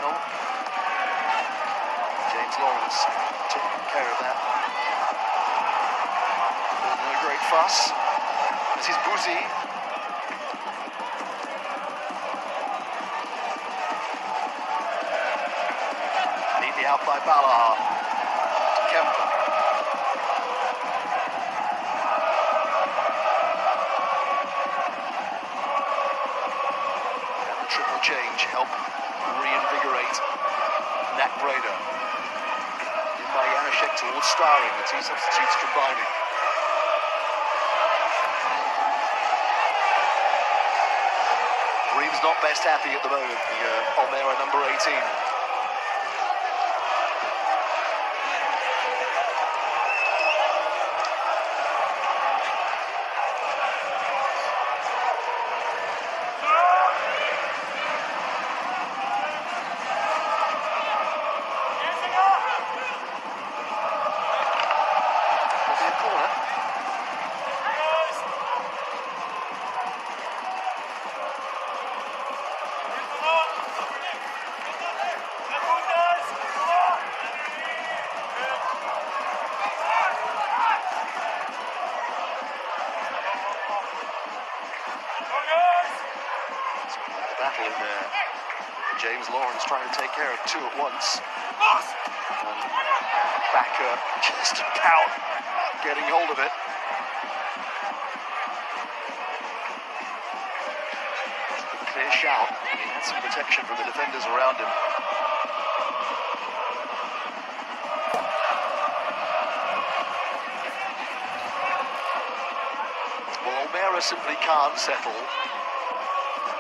channel. James Lawrence took care of that. No great fuss. This is Buzi. Neatly out by Bala. Kemper. And the triple change help reinvigorate Nat Breda. In by Janaszek towards Starring, the two substitutes combining. Reem's not best happy at the moment, the Almere number 18. Battle in there. James Lawrence trying to take care of two at once. And Backer just about getting hold of it. A clear shout. He had some protection from the defenders around him. Well, Almere simply can't settle.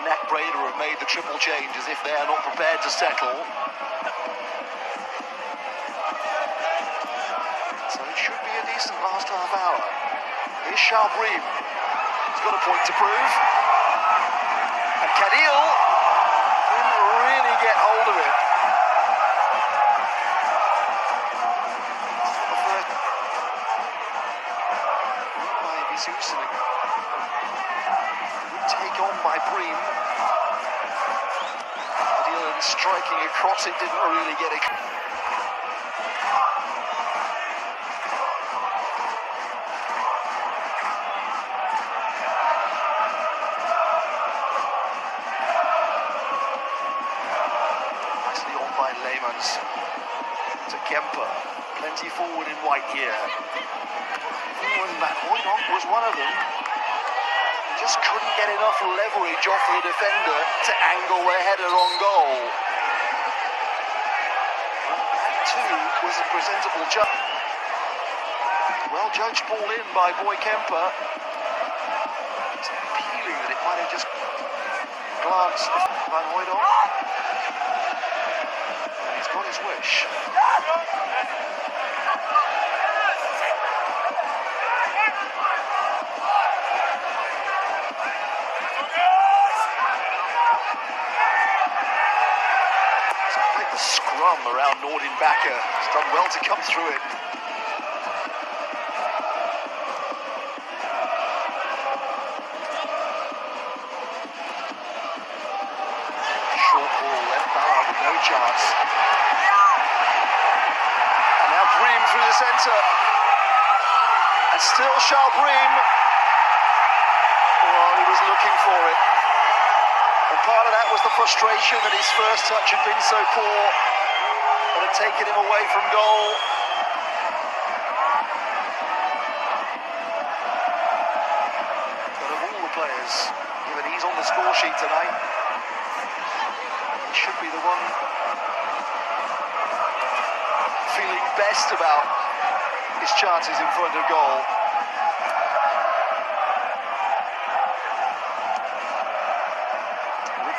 Nat Breda have made the triple change as if they are not prepared to settle. So it should be a decent last half hour. Here's Reem. He's got a point to prove. And Kadil didn't really get hold of it. Take on by Bream. Kadil striking across it, didn't really get it. Nicely on by Leemans to Kemper. Plenty forward in white here. And Van Hooydonk was one of them. Just couldn't get enough leverage off the defender to angle their header on goal. That too was a presentable jump. Well judged ball in by Boy Kemper. It's appealing that it might have just glanced Van Hooydonk. And he's got his wish. The scrum around Nordin Bakker. He's done well to come through it. Short ball left Bauer with no chance. And now Bream through the centre. And still Bream. Well, he was looking for it. And part of that was the frustration that his first touch had been so poor, that had taken him away from goal. But of all the players, given he's on the score sheet tonight, he should be the one feeling best about his chances in front of goal.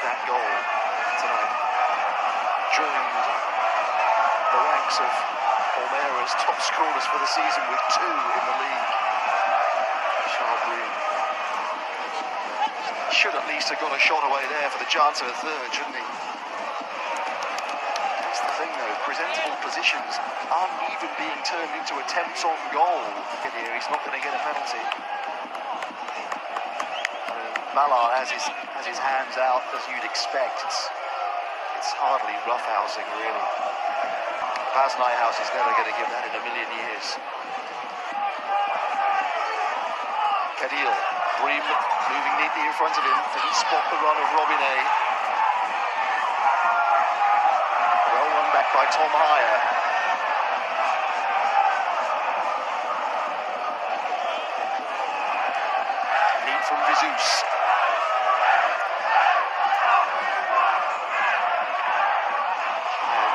That goal tonight joined the ranks of Almere's top scorers for the season with 2 in the league. Bream should at least have got a shot away there for the chance of a third, shouldn't he? That's the thing though, presentable positions aren't even being turned into attempts on goal. Here he's not going to get a penalty. Mallard has his hands out as you'd expect. It's It's hardly roughhousing, really. Bas Nijhuis is never going to give that in a million years. Kadil, Bream moving neatly in front of him, didn't spot the run of Robinet. Well won back by Tom Haye. Neat from Jesus.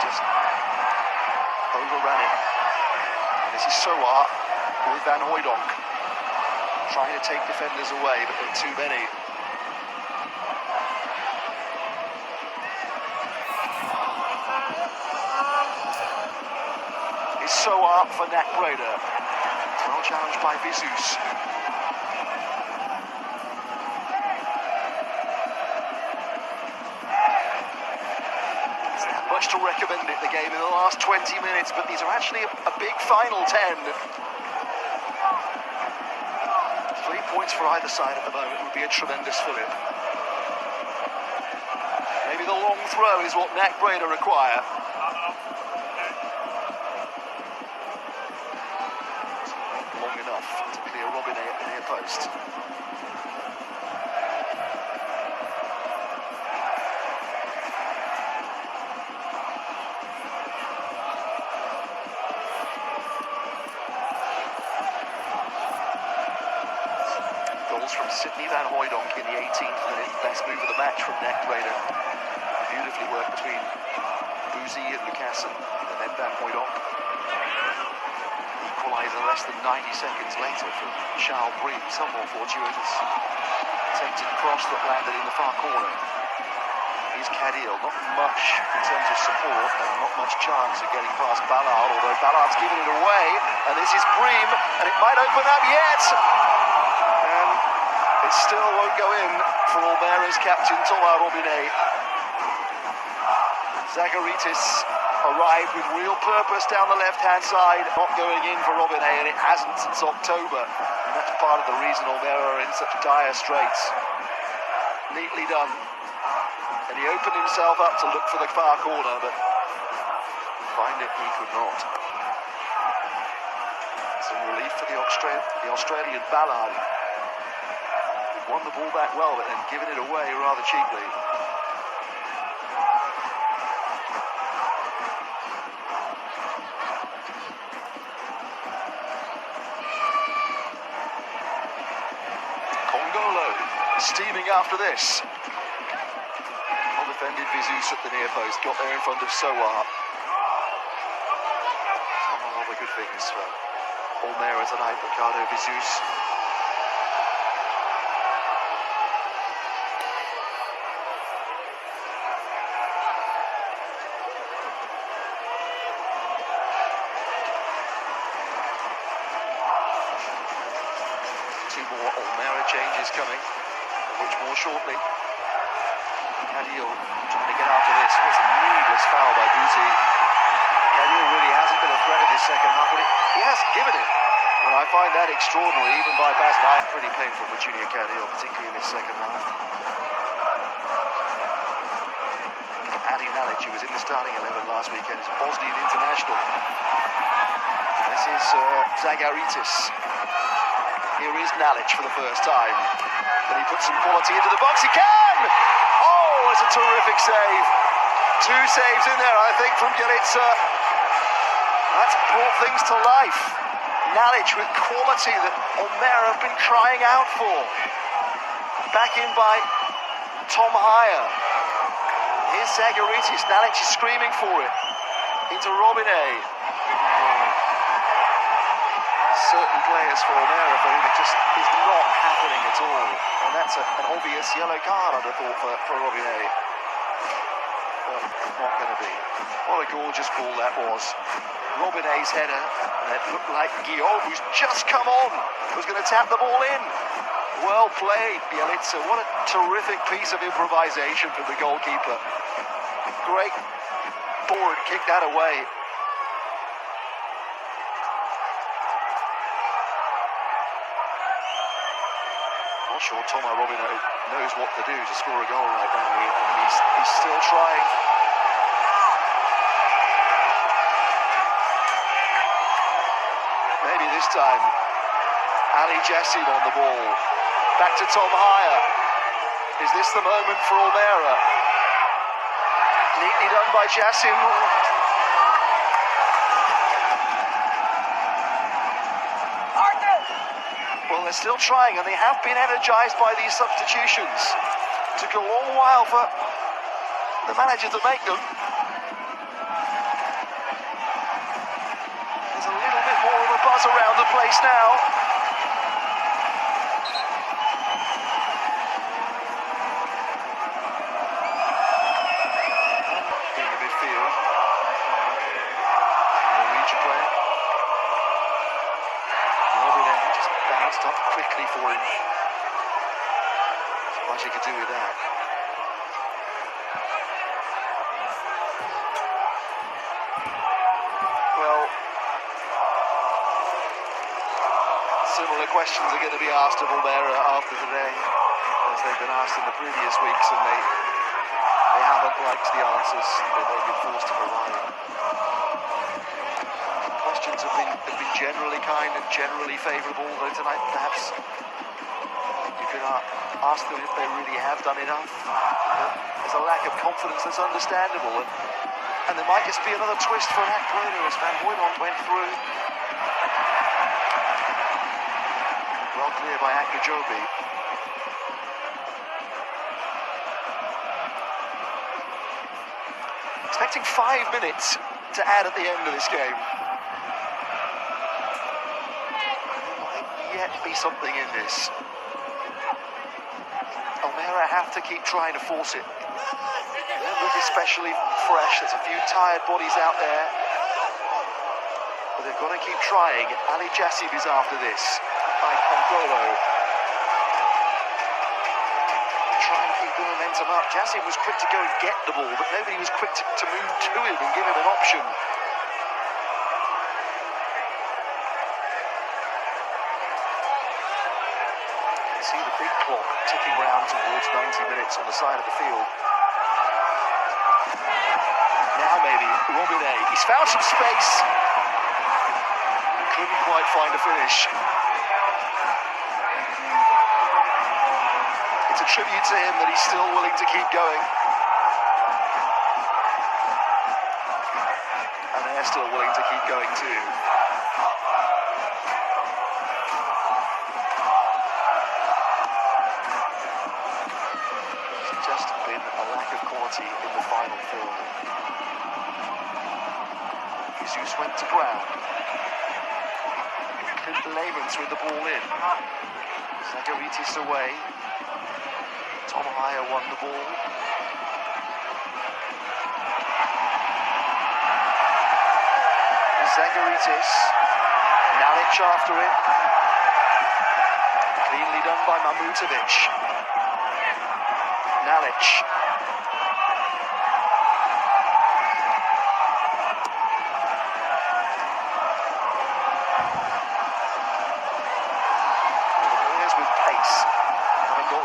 Just overran it. And this is Soa with Van Hooijdonk. Trying to take defenders away, but there are too many. It's Soa for Nak Breda. Well challenged by Jesus. Much to recommend it, the game in the last 20 minutes, but these are actually a big final 10. 3 points for either side at the moment would be a tremendous fillip. Maybe the long throw is what Nak Breda require. Long enough to clear Robinet at the near post. From Sidney Van Hooijdonk in the 18th minute, best move of the match from Nak Breda. Beautifully worked between Bouzy and Lucassen, and then Van Hooijdonk. Equaliser less than 90 seconds later from Charles Bream, some more fortuitous. Attempted cross that landed in the far corner. Here's Kadil, not much in terms of support and not much chance of getting past Ballard, although Ballard's given it away, and this is Bream, and it might open up yet. It still won't go in for Almere's captain, Tom Haye. Zagaritis arrived with real purpose down the left-hand side, not going in for Robinet, and it hasn't since October. And that's part of the reason Almere are in such dire straits. Neatly done. And he opened himself up to look for the far corner, but find it he could not. Some relief for the Australian Ballard. Won the ball back well, but then given it away rather cheaply. Congolo steaming after this. Well defended Jesus at the near post, got there in front of Soa. Some of the good things for Almere tonight, Ricardo Jesus. Two more Almere changes coming, which more shortly. Kadil trying to get after this. It was a needless foul by Bouzy. Kadil really hasn't been a threat in this second half, but he has given it. And I find that extraordinary, even by Bas Nijhuis. Pretty painful for Junior Kadil, particularly in this second half. Adi Nalic, who was in the starting 11 last weekend, is a Bosnian international. This is Zagaritis. Here is Nalic for the first time. Can he put some quality into the box? He can! Oh, it's a terrific save. Two saves in there, I think, from Bielitsa. That's brought things to life. Nalic with quality that Almere have been crying out for. Back in by Tom Haye. Here's Zagaritis. Nalic is screaming for it. Into Robinet. Certain players for Almere for whom it just is not happening at all. And that's an obvious yellow card, I'd have thought, for Robinet. But not going to be. What a gorgeous ball that was. Robinet's header, and it looked like Guillaume, who's just come on, was going to tap the ball in. Well played, Bielitsa. What a terrific piece of improvisation from the goalkeeper. Great forward kick that away. Not sure Tom Haye knows what to do to score a goal right now, and he's still trying. this time. Ali Jassim on the ball. Back to Tom Haye. Is this the moment for Almere? Neatly done by Jassim. Well, they're still trying, and they have been energized by these substitutions. It took a long while for the manager to make them. There's a little bit more of a buzz around the place now. In the midfield, Norwegian player. Just bounced up quickly for him. Not much he could do with that. Well, similar questions are going to be asked of Almere after today, as they've been asked in the previous weeks, and they haven't liked the answers that they've been forced to provide. Questions have been generally kind and generally favourable, though tonight perhaps you could ask them if they really have done enough. There's a lack of confidence that's understandable, and there might just be another twist for an Akroner as Van Hooijdonk went through. Well clear by Akajobi. Expecting 5 minutes to add at the end of this game. There might yet be something in this. Almere have to keep trying to force it. They don't look especially fresh. There's a few tired bodies out there. But they've got to keep trying. Ali Jassim is after this. By Congolo. Try and keep the momentum up. Jassim was quick to go and get the ball, but nobody was quick to move to him and give him an option. You see the big clock ticking round towards 90 minutes on the side of the field. Now maybe Robin-A. He's found some space. Couldn't quite find a finish. It's a tribute to him that he's still willing to keep going. And they're still willing to keep going too. It's just been a lack of quality in the final third. Jesus went to ground. Clint Leemans with the ball in. Zagaritis away. Tom Haye won the ball. Zagaritis. Nalic after it. Cleanly done by Mamutovic. Nalic.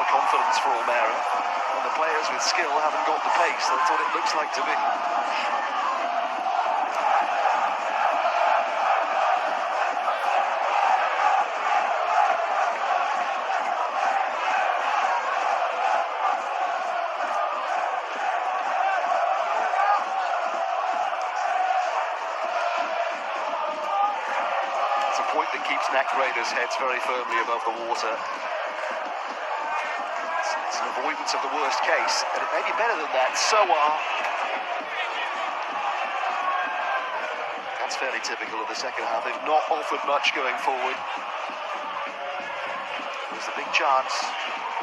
Confidence for Almere, and the players with skill haven't got the pace. That's what it looks like to me. It's a point that keeps NAC Raiders' heads very firmly above the water. It's an avoidance of the worst case, and it may be better than that. That's fairly typical of the second half. They've not offered much going forward. There's a big chance.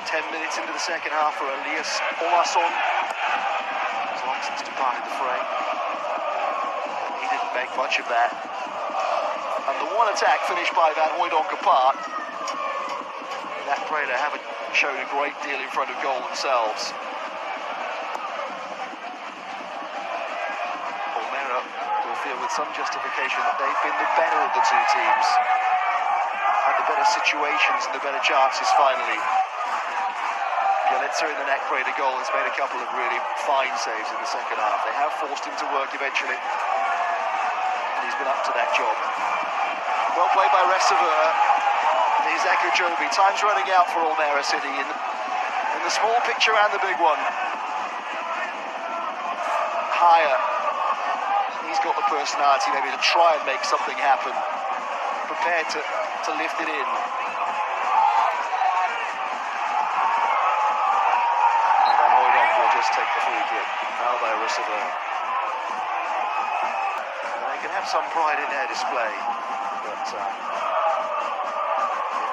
10 minutes into the second half for Elias Olason. He's long since departed the fray. He didn't make much of that. And the one attack finished by Van Hooijdonk apart. That Preda haven't shown a great deal in front of goal themselves. Almere will feel with some justification that they've been the better of the two teams. Had the better situations and the better chances finally. Bielitsa in the net Preda goal has made a couple of really fine saves in the second half. They have forced him to work eventually. And he's even up to that job. Well played by Reservoir. Here's Joby. Time's running out for Almere City in the small picture and the big one. Higher. He's got the personality maybe to try and make something happen. Prepared to lift it in. And Van Hooydonk will just take the free kick. Now by Reservoir. They can have some pride in their display, but if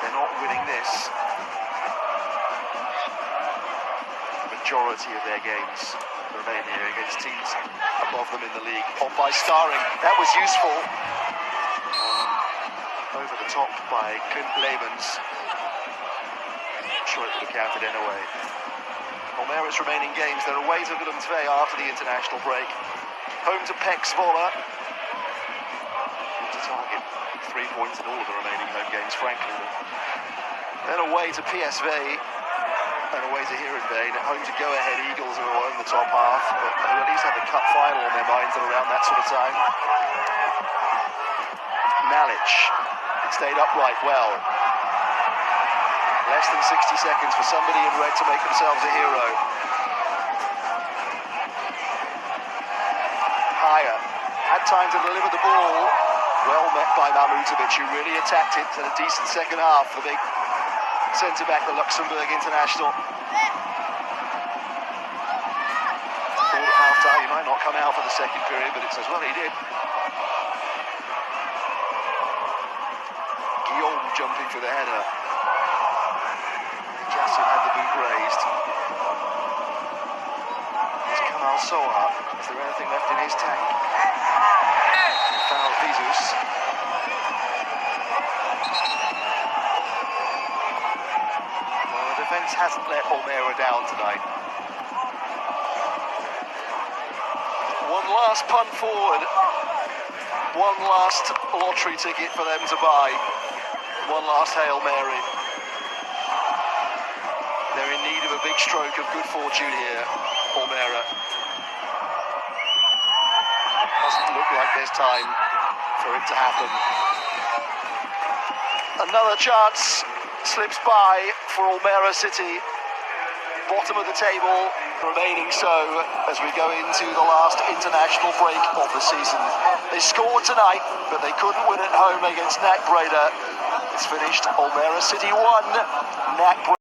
they're not winning this, the majority of their games remain here against teams above them in the league. On by Starring, that was useful. Over the top by Clint Leemans. Sure it would have counted anyway. Almere's remaining games, they're away to Willem II after the international break. Home to PEC Zwolle. To target 3 points in all of the remaining home games, frankly. Then away to PSV. And away to Heerenveen. At home to Go Ahead Eagles, who will own the top half, but who at least have the cup final on their minds at around that sort of time. Nalic stayed upright well. Less than 60 seconds for somebody in red to make themselves a hero. Higher had time to deliver the ball. Well met by Mahmutovic, who really attacked it. Had a decent second half, the big centre-back, the Luxembourg international. Thought at half-time he might not come out for the second period, but it says, well, he did. Guillaume jumping for the header. Jassim had the boot raised. It's Kamal Soa. Is there anything left in his tank? Foul Jesus. Well, the defence hasn't let Almere down tonight. One last punt forward. One last lottery ticket for them to buy. One last Hail Mary. They're in need of a big stroke of good fortune here, Almere. Doesn't look like there's time for it to happen. Another chance slips by for Almere City. Bottom of the table, remaining so as we go into the last international break of the season. They scored tonight, but they couldn't win at home against NAC Breda. It's finished Almere City 1, NAC Breda